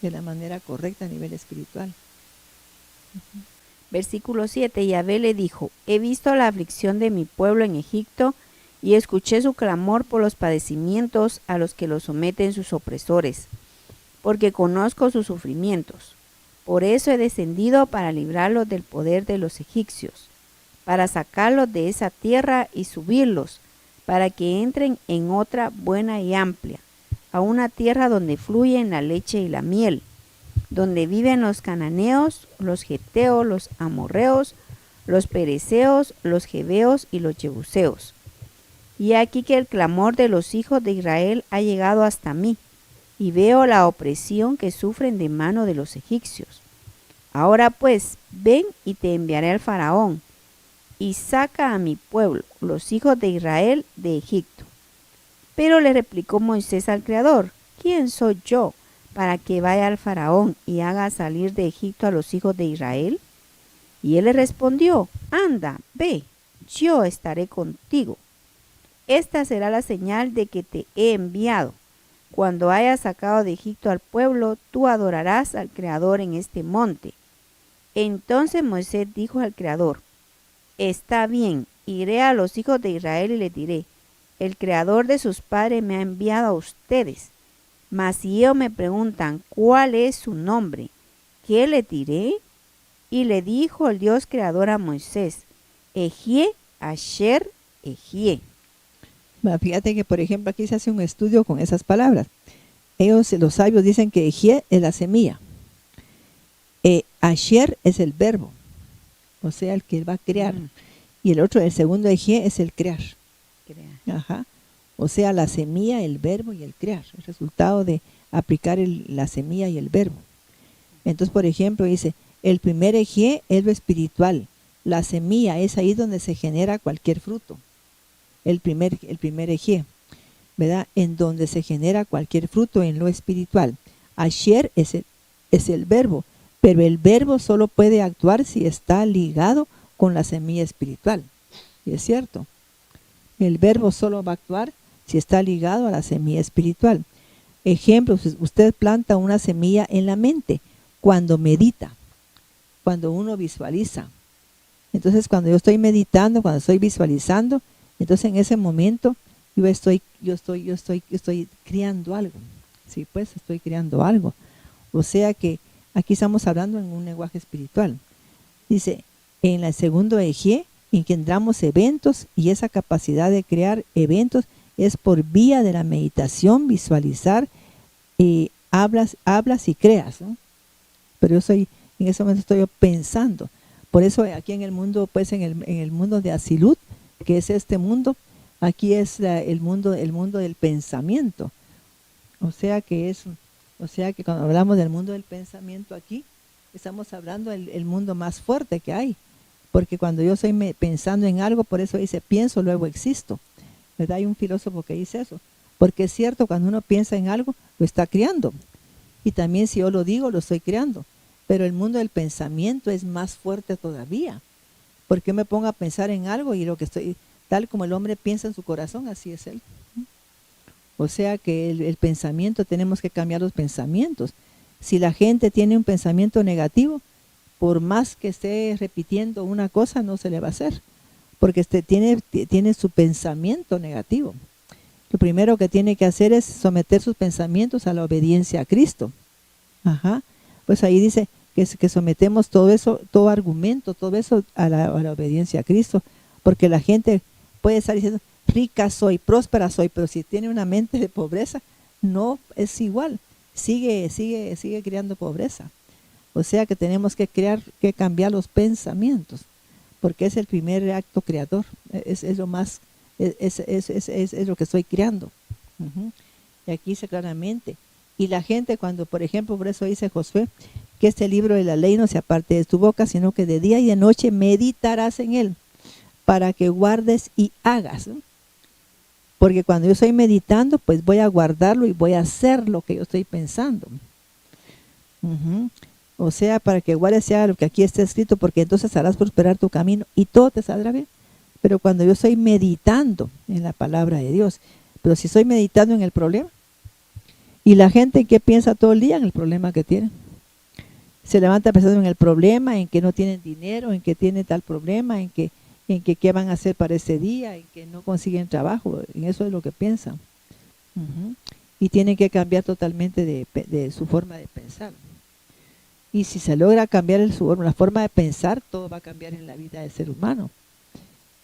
de la manera correcta a nivel espiritual. Versículo 7. Yahvé le dijo, he visto la aflicción de mi pueblo en Egipto y escuché su clamor por los padecimientos a los que los someten sus opresores, porque conozco sus sufrimientos. Por eso he descendido para librarlos del poder de los egipcios, para sacarlos de esa tierra y subirlos, para que entren en otra buena y amplia, a una tierra donde fluyen la leche y la miel, donde viven los cananeos, los geteos, los amorreos, los pereceos, los jebeos y los jebuseos. Y aquí que el clamor de los hijos de Israel ha llegado hasta mí, y veo la opresión que sufren de mano de los egipcios. Ahora pues, ven y te enviaré al faraón, y saca a mi pueblo, los hijos de Israel, de Egipto. Pero le replicó Moisés al Creador, ¿quién soy yo para que vaya al faraón y haga salir de Egipto a los hijos de Israel? Y él le respondió, anda, ve, yo estaré contigo. Esta será la señal de que te he enviado. Cuando hayas sacado de Egipto al pueblo, tú adorarás al Creador en este monte. Entonces Moisés dijo al Creador, está bien, iré a los hijos de Israel y les diré, el Creador de sus padres me ha enviado a ustedes. Mas si ellos me preguntan cuál es su nombre, ¿qué le diré? Y le dijo el Dios creador a Moisés, Ejie, Asher, Ejie. Fíjate que, por ejemplo, aquí se hace un estudio con esas palabras. Ellos, los sabios, dicen que Ejie es la semilla. Asher es el verbo, o sea, el que va a crear. Y el segundo Ejie es el crear. Ajá. O sea, la semilla, el verbo y el crear. El resultado de aplicar la semilla y el verbo. Entonces, por ejemplo, dice, el primer Ejie es lo espiritual. La semilla es ahí donde se genera cualquier fruto. El primer Ejie, ¿verdad? En donde se genera cualquier fruto en lo espiritual. Asher es el verbo, pero el verbo solo puede actuar si está ligado con la semilla espiritual. Y es cierto. El verbo solo va a actuar si está ligado a la semilla espiritual. Ejemplo, usted planta una semilla en la mente cuando medita, cuando uno visualiza. Entonces, cuando yo estoy meditando, cuando estoy visualizando, entonces en ese momento yo estoy creando algo. Sí, pues estoy creando algo. O sea que aquí estamos hablando en un lenguaje espiritual. Dice, en el segundo eje engendramos eventos, y esa capacidad de crear eventos es por vía de la meditación, visualizar, hablas y creas, ¿no? Pero en ese momento estoy yo pensando. Por eso aquí en el mundo, pues en el mundo de Asilut, que es este mundo, aquí es el mundo del pensamiento. O sea que cuando hablamos del mundo del pensamiento aquí, estamos hablando del mundo más fuerte que hay. Porque cuando yo estoy pensando en algo, por eso dice, pienso, luego existo. ¿Verdad? Hay un filósofo que dice eso. Porque es cierto, cuando uno piensa en algo, lo está creando. Y también si yo lo digo, lo estoy creando. Pero el mundo del pensamiento es más fuerte todavía. Porque yo me pongo a pensar en algo y tal como el hombre piensa en su corazón, así es él. O sea que el pensamiento, tenemos que cambiar los pensamientos. Si la gente tiene un pensamiento negativo, por más que esté repitiendo una cosa, no se le va a hacer, porque tiene su pensamiento negativo. Lo primero que tiene que hacer es someter sus pensamientos a la obediencia a Cristo. Pues ahí dice que sometemos todo eso, todo argumento, todo eso a la obediencia a Cristo, porque la gente puede estar diciendo, rica soy, próspera soy, pero si tiene una mente de pobreza, no es igual, sigue creando pobreza. O sea que tenemos que cambiar los pensamientos, porque es el primer acto creador, es lo más, es lo que estoy creando. Y aquí dice claramente, y la gente cuando, por ejemplo, por eso dice Josué, que este libro de la ley no se aparte de tu boca, sino que de día y de noche meditarás en él, para que guardes y hagas, ¿no? Porque cuando yo estoy meditando, pues voy a guardarlo y voy a hacer lo que yo estoy pensando. O sea, para que guardes y hagas lo que aquí está escrito, porque entonces harás prosperar tu camino y todo te saldrá bien. Pero cuando yo estoy meditando en la palabra de Dios, pero si estoy meditando en el problema, y la gente que piensa todo el día en el problema que tiene, se levanta pensando en el problema, en que no tienen dinero, en que tienen tal problema, en que qué van a hacer para ese día, en que no consiguen trabajo, en eso es lo que piensan. Y tienen que cambiar totalmente de su forma de pensar. Y si se logra cambiar la forma de pensar, todo va a cambiar en la vida del ser humano.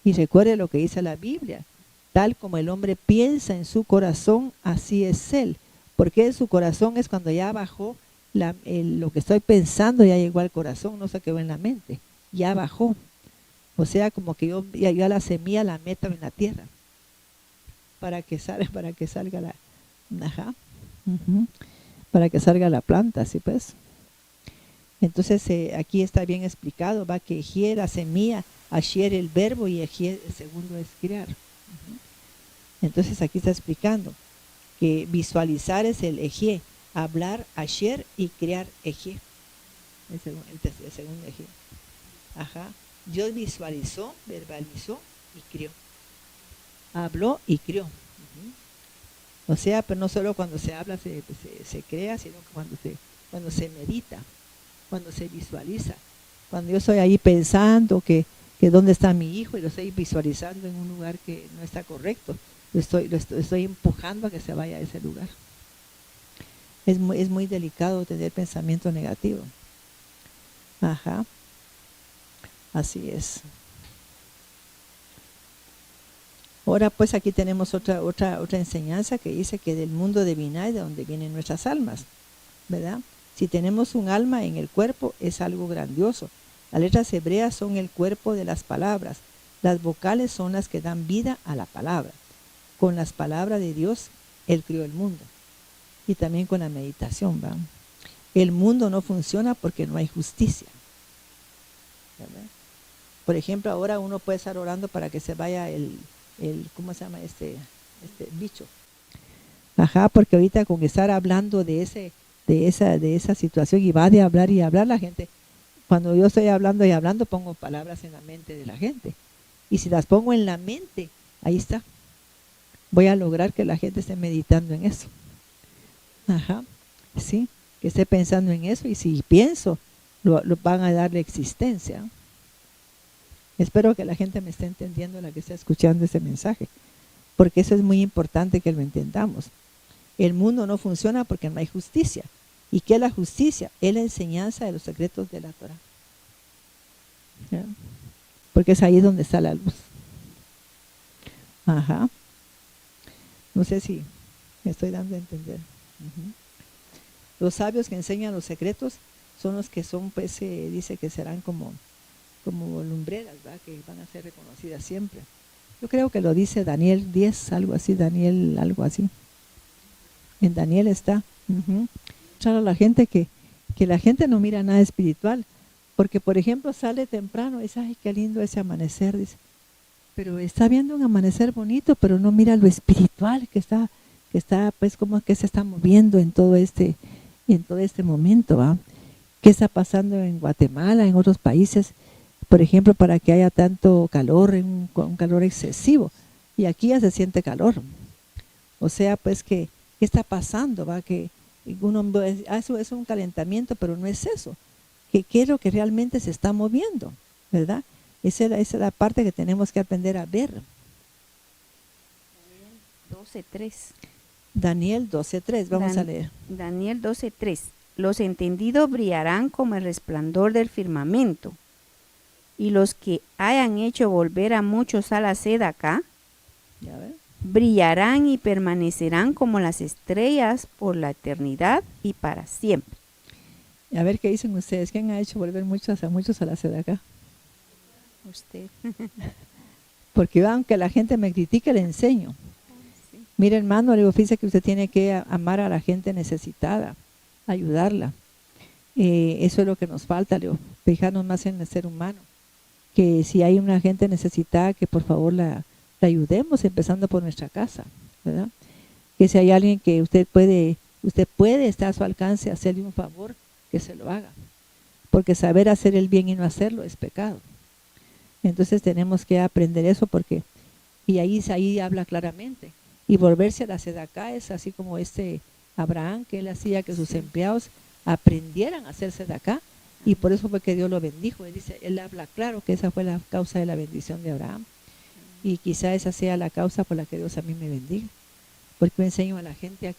Y recuerde lo que dice la Biblia, tal como el hombre piensa en su corazón, así es él. Porque en su corazón es cuando ya bajó, lo que estoy pensando ya llegó al corazón, no se quedó en la mente, ya bajó. O sea, como que yo a la semilla la meto en la tierra para que salga para que salga la planta, ¿sí pues? Entonces aquí está bien explicado, va que Ejie la semilla, Asher el verbo y Ejie el segundo es crear. Entonces aquí está explicando que visualizar es el Ejie, hablar Asher y crear Ejie. El segundo Ejie. Dios visualizó, verbalizó y crió. Habló y crió. O sea, pero no solo cuando se habla se crea, sino cuando se medita, cuando se visualiza. Cuando yo estoy ahí pensando que dónde está mi hijo y lo estoy visualizando en un lugar que no está correcto, lo estoy empujando a que se vaya a ese lugar. Es muy delicado tener pensamiento negativo. Así es. Ahora pues aquí tenemos otra enseñanza que dice que del mundo de Binah, de donde vienen nuestras almas, ¿verdad? Si tenemos un alma en el cuerpo es algo grandioso. Las letras hebreas son el cuerpo de las palabras. Las vocales son las que dan vida a la palabra. Con las palabras de Dios, Él creó el mundo. Y también con la meditación, ¿va? El mundo no funciona porque no hay justicia, ¿verdad? Por ejemplo, ahora uno puede estar orando para que se vaya ¿cómo se llama este bicho? Porque ahorita con estar hablando de esa situación y va de hablar y hablar la gente, cuando yo estoy hablando y hablando pongo palabras en la mente de la gente. Y si las pongo en la mente, ahí está. Voy a lograr que la gente esté meditando en eso. Ajá, sí, que esté pensando en eso, y si pienso, lo van a darle existencia. Espero que la gente me esté entendiendo, la que está escuchando ese mensaje, porque eso es muy importante que lo entendamos. El mundo no funciona porque no hay justicia. ¿Y qué es la justicia? Es la enseñanza de los secretos de la Torá. ¿Ya? Porque es ahí donde está la luz. Ajá. No sé si me estoy dando a entender. Los sabios que enseñan los secretos son los que son, pues, dice que serán como lumbreras, ¿verdad? Que van a ser reconocidas siempre. Yo creo que lo dice Daniel 10, algo así, Daniel, algo así. En Daniel está. A la gente que la gente no mira nada espiritual, porque por ejemplo sale temprano y dice, ay, qué lindo ese amanecer, dice, pero está viendo un amanecer bonito, pero no mira lo espiritual que está pues como que se está moviendo en todo este momento, ¿va? ¿Qué está pasando en Guatemala, en otros países, por ejemplo, para que haya tanto calor, un calor excesivo? Y aquí ya se siente calor. O sea, pues que ¿qué está pasando? ¿Va? Que uno, eso es un calentamiento, pero no es eso. ¿Qué es lo que realmente se está moviendo? ¿Verdad? Esa es la parte que tenemos que aprender a ver. Daniel 12:3, vamos a leer. Daniel 12:3. Los entendidos brillarán como el resplandor del firmamento, y los que hayan hecho volver a muchos a la sedacá, ¿Ya ves? brillarán y permanecerán como las estrellas por la eternidad y para siempre. A ver qué dicen ustedes. ¿Quién ha hecho volver a muchos a la sedacá? Usted. Porque aunque la gente me critique, le enseño. Sí. Mire, hermano, le digo, fíjese que usted tiene que amar a la gente necesitada, ayudarla. Eso es lo que nos falta, le digo, fijarnos más en el ser humano. Que si hay una gente necesitada, que por favor la ayudemos, empezando por nuestra casa, ¿verdad? Que si hay alguien que usted puede estar a su alcance, hacerle un favor, que se lo haga. Porque saber hacer el bien y no hacerlo es pecado. Entonces tenemos que aprender eso, porque, y ahí habla claramente. Y volverse a la sedacá es así como Abraham, que él hacía que sus empleados aprendieran a hacer sedacá, y por eso fue que Dios lo bendijo. Él habla claro que esa fue la causa de la bendición de Abraham. Y quizá esa sea la causa por la que Dios a mí me bendiga, porque yo enseño a la gente a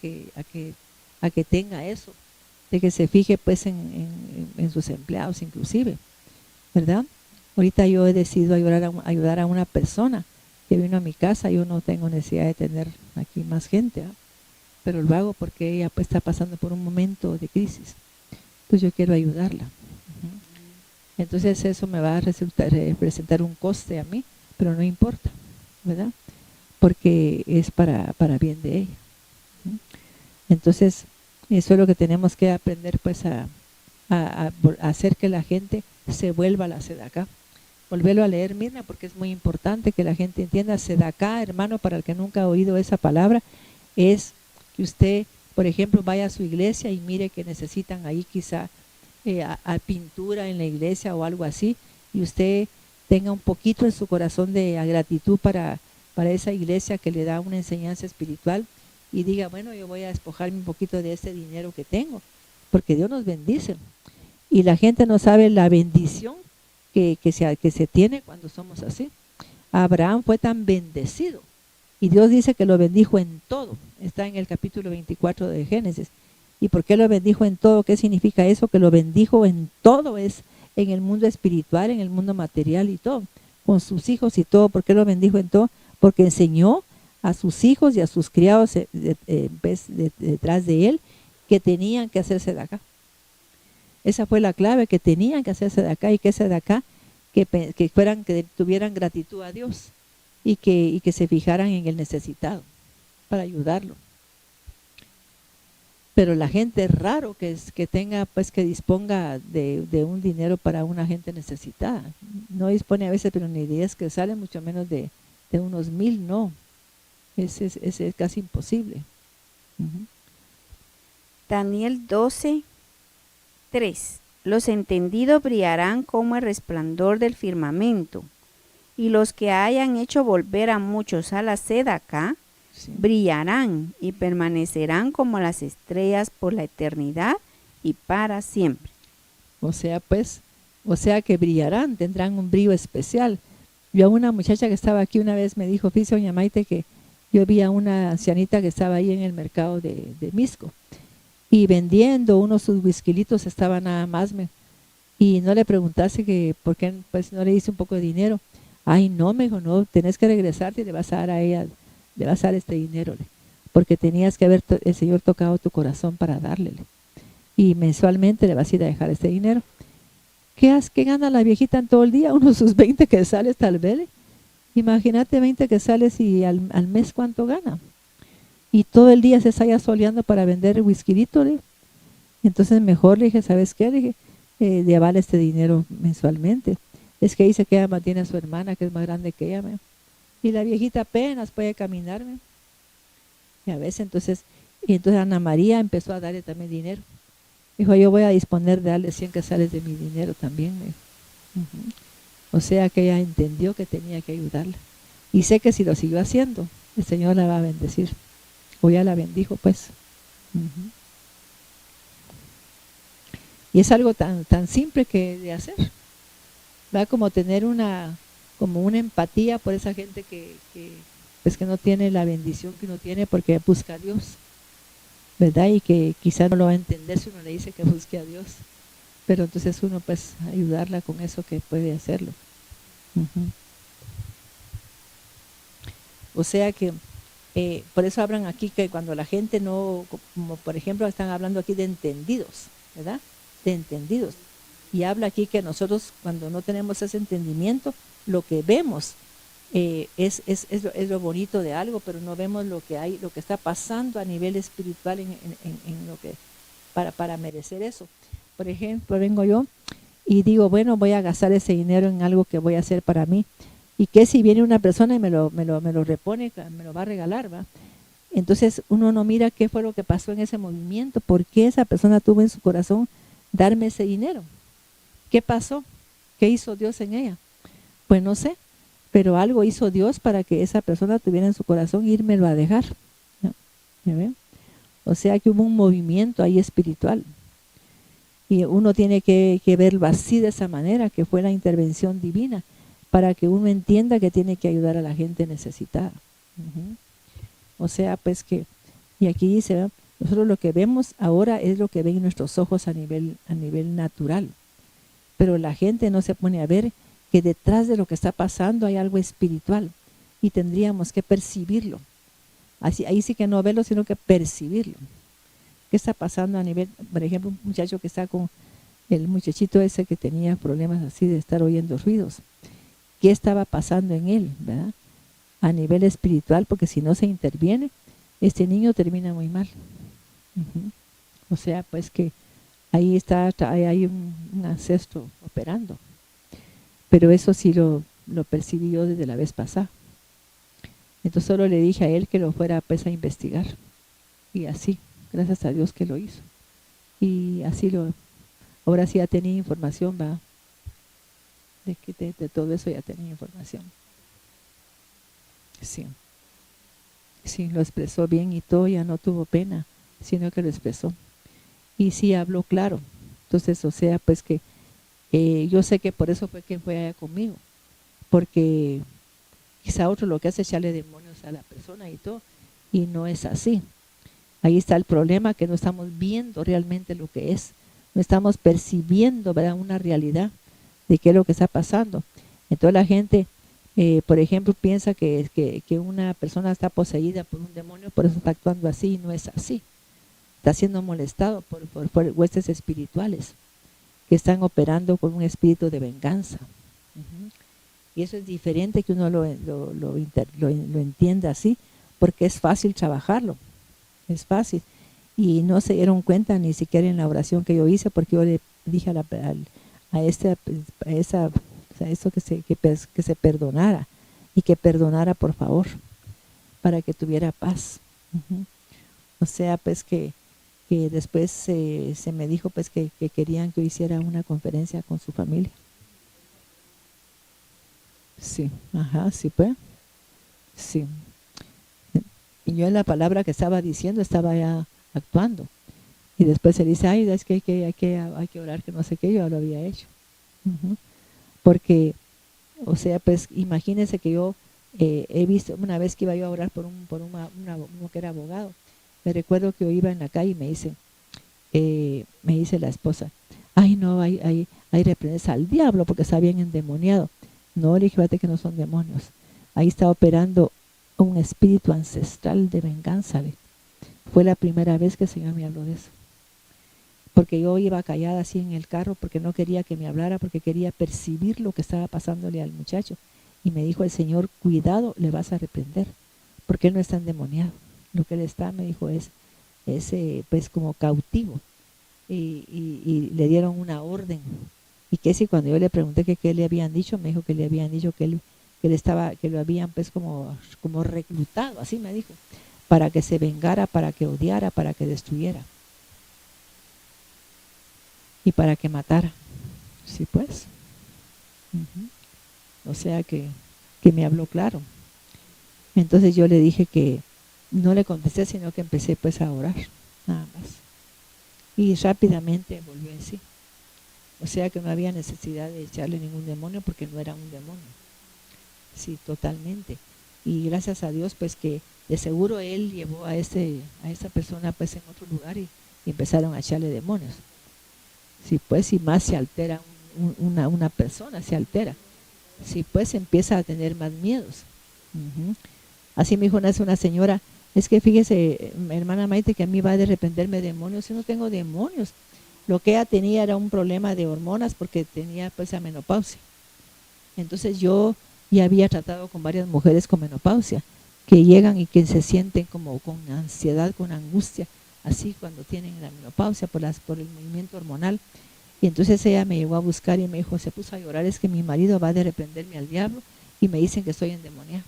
que tenga eso, de que se fije pues en sus empleados inclusive, ¿verdad? Ahorita yo he decidido ayudar a una persona que vino a mi casa. Yo no tengo necesidad de tener aquí más gente, ¿eh? Pero lo hago porque ella pues está pasando por un momento de crisis, pues yo quiero ayudarla. Entonces eso me va a representar un coste a mí, pero no importa, ¿verdad? Porque es para bien de ella. Entonces, eso es lo que tenemos que aprender, pues, a hacer que la gente se vuelva a la sedacá. Volverlo a leer, Mirna, porque es muy importante que la gente entienda. Sedacá, hermano, para el que nunca ha oído esa palabra, es que usted, por ejemplo, vaya a su iglesia y mire que necesitan ahí quizá a pintura en la iglesia o algo así, y usted tenga un poquito en su corazón de gratitud para esa iglesia que le da una enseñanza espiritual, y diga, bueno, yo voy a despojarme un poquito de este dinero que tengo, porque Dios nos bendice. Y la gente no sabe la bendición que se tiene cuando somos así. Abraham fue tan bendecido, y Dios dice que lo bendijo en todo. Está en el capítulo 24 de Génesis. ¿Y por qué lo bendijo en todo? ¿Qué significa eso? Que lo bendijo en todo, es en el mundo espiritual, en el mundo material y todo, con sus hijos y todo. ¿Por qué lo bendijo en todo? Porque enseñó a sus hijos y a sus criados detrás de él que tenían que hacerse de acá. Esa fue la clave, que tenían que hacerse de acá, y que ese de acá que tuvieran gratitud a Dios, y que se fijaran en el necesitado para ayudarlo. Pero la gente es raro que tenga, pues, que disponga de un dinero para una gente necesitada. No dispone a veces, pero ni 10 que salen, mucho menos de unos 1000, no. Es casi imposible. Daniel 12:3. Los entendidos brillarán como el resplandor del firmamento, y los que hayan hecho volver a muchos a la sedacá, Sí. brillarán y permanecerán como las estrellas por la eternidad y para siempre. O sea, pues, o sea que brillarán, tendrán un brillo especial. Yo a una muchacha que estaba aquí una vez me dijo, fíjese, doña Maite, que yo vi a una ancianita que estaba ahí en el mercado de Misco y vendiendo unos sus whiskylitos, estaba nada más, y no le preguntase que por qué pues no le hice un poco de dinero. Ay, no, me dijo, no, tenés que regresarte y le vas a dar a ella, le vas a dar este dinero, porque tenías que haber el Señor tocado tu corazón para darle. Y mensualmente le vas a ir a dejar este dinero. ¿Qué gana la viejita en todo el día? Unos sus 20 quetzales tal vez. Imagínate 20 quetzales y al mes cuánto gana. Y todo el día se está ya soleando para vender whiskyito. Entonces mejor le dije, ¿sabes qué? Le dije, llevarle este dinero mensualmente. Es que dice que ella mantiene a su hermana, que es más grande que ella. Y la viejita apenas puede caminar. Y a veces entonces Ana María empezó a darle también dinero. Dijo, yo voy a disponer de darle 100 quetzales de mi dinero también. O sea que ella entendió que tenía que ayudarla. Y sé que si lo siguió haciendo, el Señor la va a bendecir. O ya la bendijo, pues. Y es algo tan simple que de hacer. Va como tener como una empatía por esa gente que no tiene la bendición que uno tiene porque busca a Dios, ¿verdad? Y que quizás no lo va a entender si uno le dice que busque a Dios, pero entonces uno pues ayudarla con eso que puede hacerlo. O sea que por eso hablan aquí que cuando la gente no, como por ejemplo están hablando aquí de entendidos, ¿verdad? De entendidos. Y habla aquí que nosotros cuando no tenemos ese entendimiento, lo que vemos es lo bonito de algo, pero no vemos lo que hay, lo que está pasando a nivel espiritual en lo que para merecer eso. Por ejemplo, vengo yo y digo, bueno, voy a gastar ese dinero en algo que voy a hacer para mí. Y que si viene una persona y me lo repone, me lo va a regalar, ¿va? Entonces uno no mira qué fue lo que pasó en ese movimiento, por qué esa persona tuvo en su corazón darme ese dinero. ¿Qué pasó? ¿Qué hizo Dios en ella? Pues no sé, pero algo hizo Dios para que esa persona tuviera en su corazón írmelo a dejar. ¿Ya ven? O sea que hubo un movimiento ahí espiritual. Y uno tiene que verlo así de esa manera, que fue la intervención divina, para que uno entienda que tiene que ayudar a la gente necesitada. O sea, pues que, y aquí dice, ¿verdad? Nosotros lo que vemos ahora es lo que ven nuestros ojos a nivel natural. Pero la gente no se pone a ver que detrás de lo que está pasando hay algo espiritual y tendríamos que percibirlo. Ahí sí que no verlo, sino que percibirlo. ¿Qué está pasando a nivel, por ejemplo, un muchacho que está con el muchachito ese que tenía problemas así de estar oyendo ruidos? ¿Qué estaba pasando en él, verdad? A nivel espiritual, porque si no se interviene, este niño termina muy mal. O sea, pues que ahí hay un ancestro operando. Pero eso sí lo percibí yo desde la vez pasada. Entonces solo le dije a él que lo fuera pues a investigar. Y así, gracias a Dios que lo hizo. Y así ahora sí ya tenía información, va. De todo eso ya tenía información. Sí. Sí, lo expresó bien y todo, ya no tuvo pena, sino que lo expresó. Y sí habló claro. Entonces, o sea, pues que yo sé que por eso fue que fue allá conmigo, porque quizá otro lo que hace es echarle demonios a la persona y todo, y no es así. Ahí está el problema, que no estamos viendo realmente lo que es, no estamos percibiendo, ¿verdad?, una realidad de qué es lo que está pasando. Entonces la gente, por ejemplo, piensa que una persona está poseída por un demonio, por eso está actuando así, y no es así. Está siendo molestado por huestes espirituales que están operando con un espíritu de venganza. Y eso es diferente que uno lo entienda así, porque es fácil trabajarlo, es fácil. Y no se dieron cuenta ni siquiera en la oración que yo hice, porque yo le dije que se perdonara, y que perdonara por favor, para que tuviera paz. O sea, pues que después se me dijo pues que querían que yo hiciera una conferencia con su familia. Sí, ajá, sí, pues. Sí. Y yo en la palabra que estaba diciendo estaba ya actuando. Y después él dice, ay, es que hay que orar, que no sé qué, yo lo había hecho. Ujú. Porque, o sea, pues imagínense que yo he visto una vez que iba yo a orar por uno que era abogado. Me recuerdo que yo iba en la calle y me dice la esposa, ay no, hay reprendes al diablo porque está bien endemoniado. No, le dije, fíjate que no son demonios. Ahí está operando un espíritu ancestral de venganza. Fue la primera vez que el Señor me habló de eso. Porque yo iba callada así en el carro porque no quería que me hablara, porque quería percibir lo que estaba pasándole al muchacho. Y me dijo el Señor, cuidado, le vas a reprender, porque él no está endemoniado. Lo que él está, me dijo, es pues como cautivo. Y le dieron una orden. Y que si cuando yo le pregunté que qué le habían dicho, me dijo que le habían dicho que lo habían pues como reclutado, así me dijo, para que se vengara, para que odiara, para que destruyera y para que matara. Sí, pues. O sea que me habló claro. Entonces yo le dije que no le contesté, sino que empecé pues a orar, nada más. Y rápidamente volvió en sí. O sea que no había necesidad de echarle ningún demonio porque no era un demonio. Sí, totalmente. Y gracias a Dios pues que de seguro él llevó a esa persona pues en otro lugar y empezaron a echarle demonios. Sí, pues, y más se altera una persona, se altera. Sí, pues empieza a tener más miedos. Así me dijo una señora, es que fíjese, hermana Maite, que a mí va de reprenderme demonios. Yo no tengo demonios. Lo que ella tenía era un problema de hormonas porque tenía pues la menopausia. Entonces yo ya había tratado con varias mujeres con menopausia que llegan y que se sienten como con ansiedad, con angustia, así cuando tienen la menopausia por el movimiento hormonal. Y entonces ella me llegó a buscar y me dijo, se puso a llorar, es que mi marido va de reprenderme al diablo y me dicen que estoy endemoniada.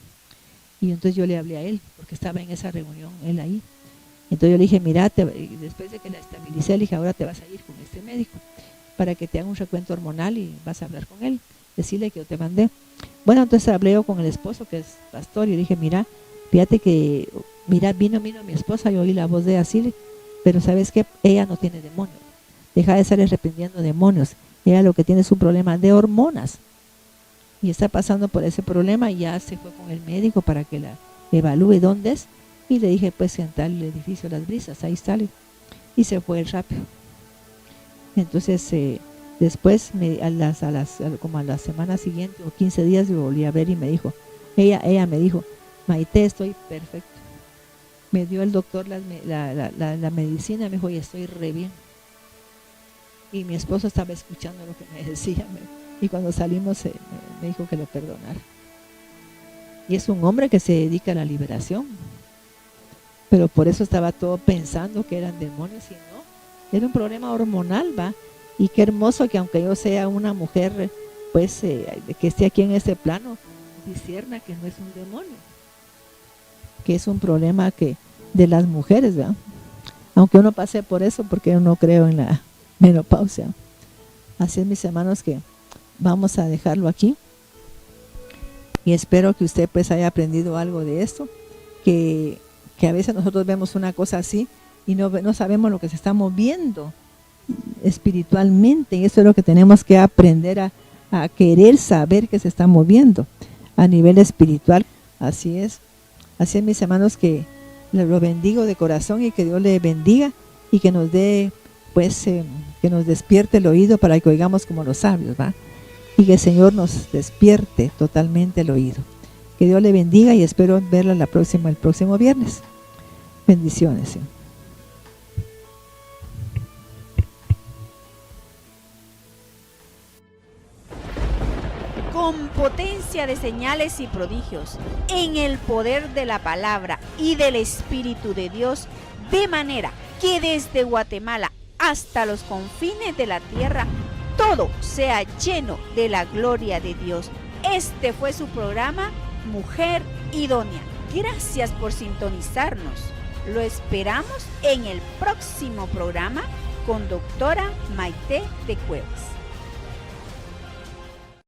Y entonces yo le hablé a él, porque estaba en esa reunión, él ahí. Entonces yo le dije, mira, después de que la estabilicé, le dije, ahora te vas a ir con este médico para que te haga un recuento hormonal y vas a hablar con él, decirle que yo te mandé. Bueno, entonces hablé yo con el esposo, que es pastor, y le dije, mira, fíjate que, vino mi esposa, yo oí la voz de así, pero ¿sabes qué? Ella no tiene demonios. Deja de estar reprendiendo demonios. Ella lo que tiene es un problema de hormonas. Y está pasando por ese problema y ya se fue con el médico para que la evalúe dónde es. Y le dije, pues en tal edificio Las Brisas, ahí sale. Y se fue rápido. Entonces, después, como a la semana siguiente o 15 días, lo volví a ver y me dijo, ella me dijo, Maite, estoy perfecto. Me dio el doctor la medicina, me dijo, y estoy re bien. Y mi esposo estaba escuchando lo que me decía, y cuando salimos me dijo que lo perdonara. Y es un hombre que se dedica a la liberación, pero por eso estaba todo pensando que eran demonios y no, era un problema hormonal, ¿va? Y qué hermoso que aunque yo sea una mujer, pues que esté aquí en este plano, discierna que no es un demonio, que es un problema de las mujeres, ¿verdad? Aunque uno pase por eso, porque yo no creo en la menopausia. Así es, mis hermanos, que vamos a dejarlo aquí y espero que usted pues haya aprendido algo de esto, que a veces nosotros vemos una cosa así y no sabemos lo que se está moviendo espiritualmente, y eso es lo que tenemos que aprender a querer saber que se está moviendo a nivel espiritual. Así es, mis hermanos, que lo bendigo de corazón y que Dios le bendiga y que nos dé pues que nos despierte el oído para que oigamos como los sabios, ¿va? Y que el Señor nos despierte totalmente el oído. Que Dios le bendiga y espero verla el próximo viernes. Bendiciones. ¿Sí? Con potencia de señales y prodigios, en el poder de la palabra y del Espíritu de Dios, de manera que desde Guatemala hasta los confines de la tierra, todo sea lleno de la gloria de Dios. Este fue su programa, Mujer Idónea. Gracias por sintonizarnos. Lo esperamos en el próximo programa con doctora Maite de Cuevas.